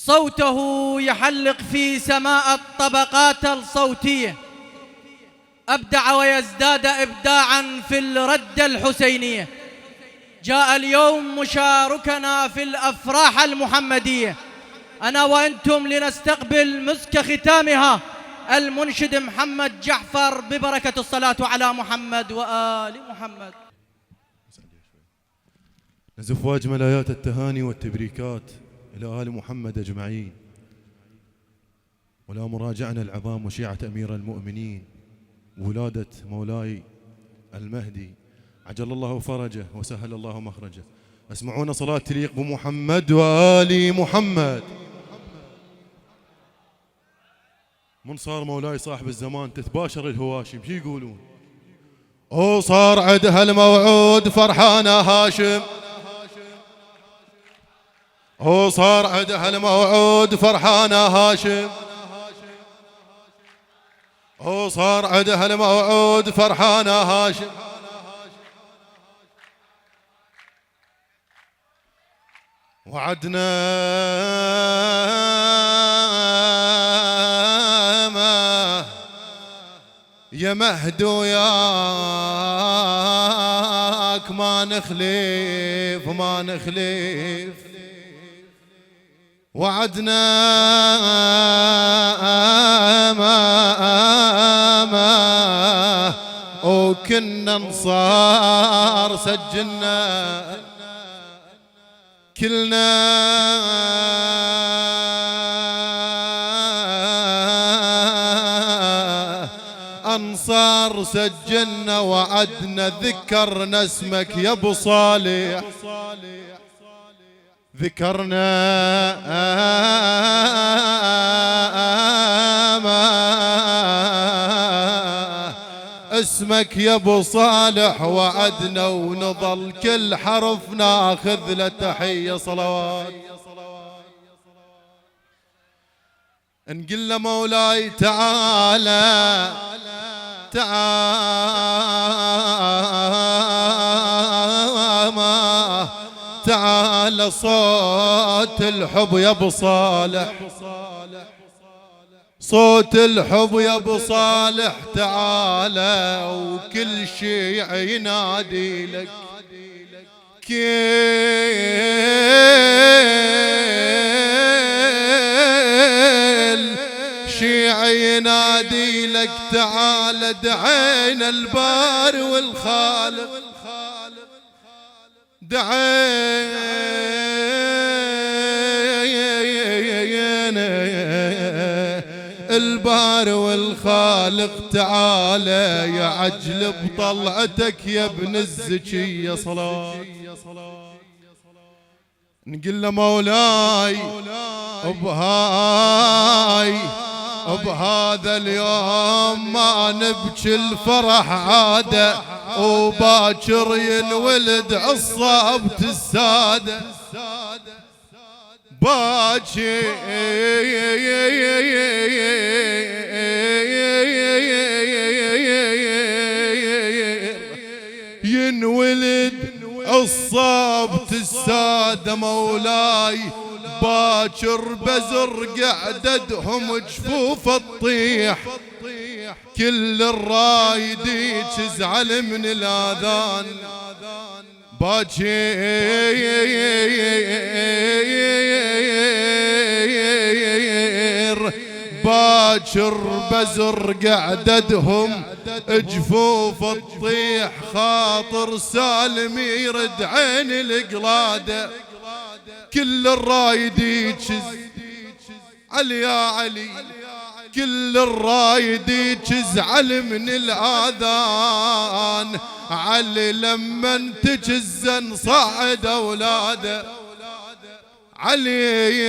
صوته يحلق في سماء الطبقات الصوتية، أبدع ويزداد إبداعا في الردة الحسينية. جاء اليوم مشاركنا في الأفراح المحمدية، أنا وأنتم لنستقبل مسك ختامها المنشد محمد جعفر ببركة الصلاة على محمد وآل محمد. نزف أجمل آيات التهاني والتبريكات إلى آل محمد أجمعين، ولا مراجعنا العظام وشيعة أمير المؤمنين ولادة مولاي المهدي عجل الله فرجه وسهل الله مخرجه. اسمعونا صلاة تليق بمحمد وآل محمد. من صار مولاي صاحب الزمان تتباشر الهواشم شي يقولون؟ وصار عدها الموعود فرحانة هاشم، وصار عدها الموعود فرحانة هاشم، وصار عدها الموعود فرحانة هاشم. وعدنا ما يا مهد وياك ما نخلف ما نخلف. وعدنا ما وكنا نصار سجلنا كلنا أنصار سجلنا. وعدنا ذكرنا اسمك يا ابو صالح، ذكرنا اسمك يا ابو صالح. وعدنا ونظل كل حرف ناخذ له تحيه صلوات. نقول له مولاي تعالى تعالى صوت الحب يا ابو صالح، صوت الحب يا ابو صالح تعالى. وكل شيء ينادي لك كل شيء ينادي لك تعالى. دعينا الباري والخالق، دعينا الباري والخالق تعالى. يا عجل بطلعتك يا ابن الزكية صلاة. نقول له مولاي بهذا اليوم ما نبكي الفرح عاده، وباكر ينولد عصابة السادة. باكر ينولد عصابة السادة مولاي. باكر بزر قعدتهم جفوف الطيح، كل الرايد يزعل من الآذان. باكر بزر قعدتهم جفوف الطيح. خاطر سالم يرد عين القلادة، كل الرايد يجز علي يا علي، كل الرايد يجزعل من الآذان. علي لما تجزن صعد أولاده، علي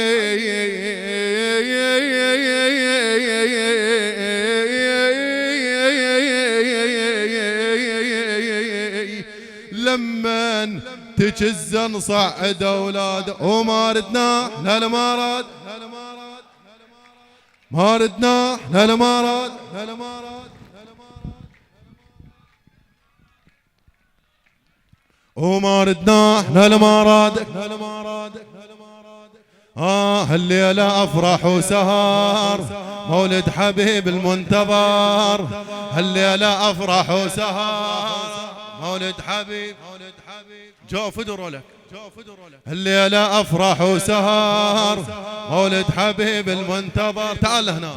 لما تجزن صعد أولاده. وما ردنا لا لا ما راد، ما ردنا لا لا ما راد، وما ردنا لا لا ما راد، هالليلة أفرح وسهر مولد حبيب المنتظر. هالليلة أفرح وسهر مولد حبيب. جو فدروا لك. هالليلة أفرح وسهر مولد حبيب المنتظر. تعال هنا.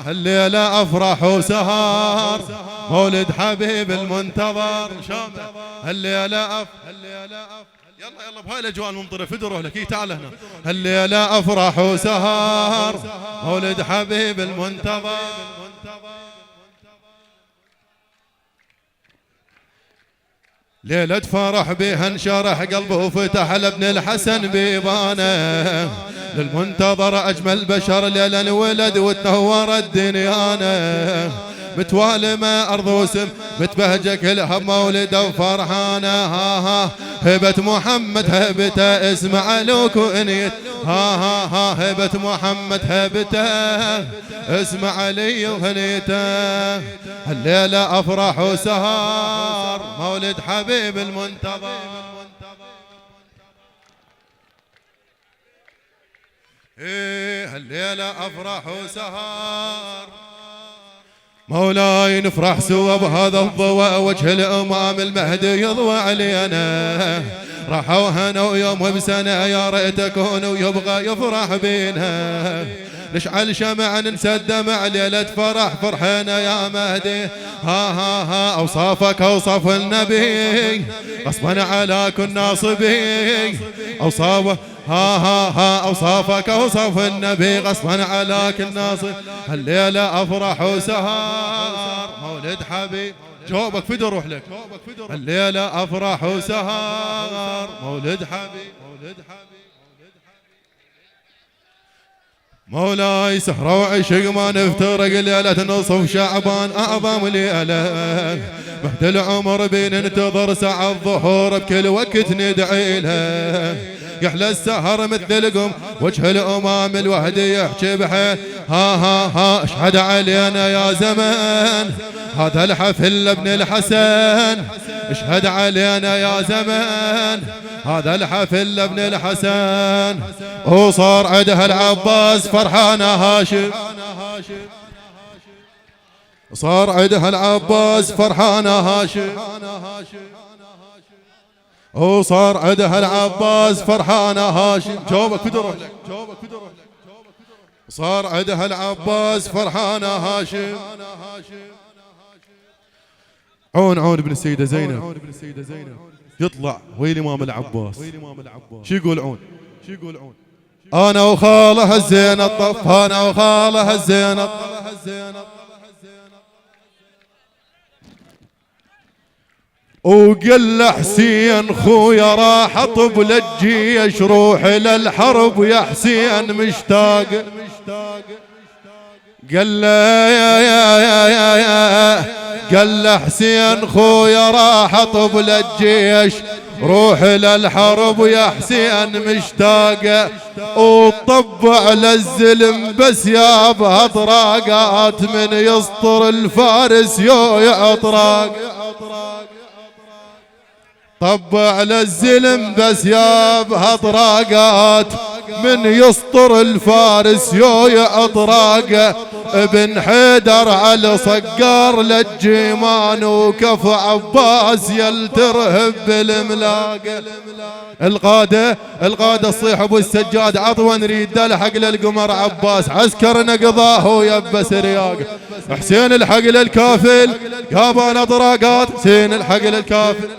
هالليلة أفرح وسهر مولد حبيب المنتظر. شامة هالليلة يلا يلا بهاي الاجواء الممطره فدروا لك. تعال هنا. هالليله افرح وسهر مولد حبيب المنتظر. ليلة فرح بها انشرح قلبه وفتح لابن الحسن بيبانه. للمنتظر اجمل بشر ليلة انولد وتنورت دنيانا. متوالمة أرض وسم متبهجة كلها بمولده وفرحانة. هبة محمد هبته اسمع لوك وانيت. هبة محمد هبته اسمع علي وهنيته. الليلة أفرح وسهر مولد حبيب المنتظر. الليلة أفرح وسهر مولاي نفرح سوا بهذا الضوء. وجه الامام المهدي يضوى علينا. راحوا هنا ويوم بسنه يا ريت تكون ويبغى يفرح بينا. نشعل شمع ننسى الدمع ليلة فرح فرحنا يا مهدي. اوصافك اوصاف النبي غصبا على كل ناصبي. اوصافه اوصافك اوصاف النبي غصبا على كل ناصب. الليله افرح وسهر مولد حبيب. جوابك فدر روح لك. الليله افرح وسهر مولد حبيب. مولاي سهرة وعشق ما نفترق ليلة نصف شعبان أعظم ليلة. مهد العمر بننتظر ساعة الظهور بكل وقت ندعي له. يحلى السهر مثل القم وجه الأمام الوهدي يحكي بحيل. اشهد علينا يا زمان هذا الحفل ابن الحسن. اشهد علينا يا زمان هذا الحفل ابن الحسن. وصار عدها العباس فرحان هاشم. صار عدها العباس فرحان هاشم. وصار عدها العباس فرحان هاشم. جوابك فدر لك. صار عدها العباس فرحان هاشم. عون ابن السيدة زينب يطلع ويل امام العباس. شو يقول عون؟ انا وخاله الزين الطف. انا وخاله الزين الطف. وقال له حسين خويا راح اطب للجيش روح للحرب يا حسين مشتاق. قال له حسين خويا راح اطب للجيش روح للحرب يا حسين مشتاق. وطب على الزلم بس يا بهطراقات من يسطر الفارس يا اطراق. طب على الزلم بس يا بهطراقات من يسطر الفارس يا اطراق. ابن حيدر على صقار للجيمان وكف عباس يلترهب بالملاق. القادة الصيح ابو السجاد عطوة نريد الحق للقمر عباس. عسكرنا قضاه ويبس رياق. حسين الحق للكافل يابا اطراقات. حسين الحق للكافل.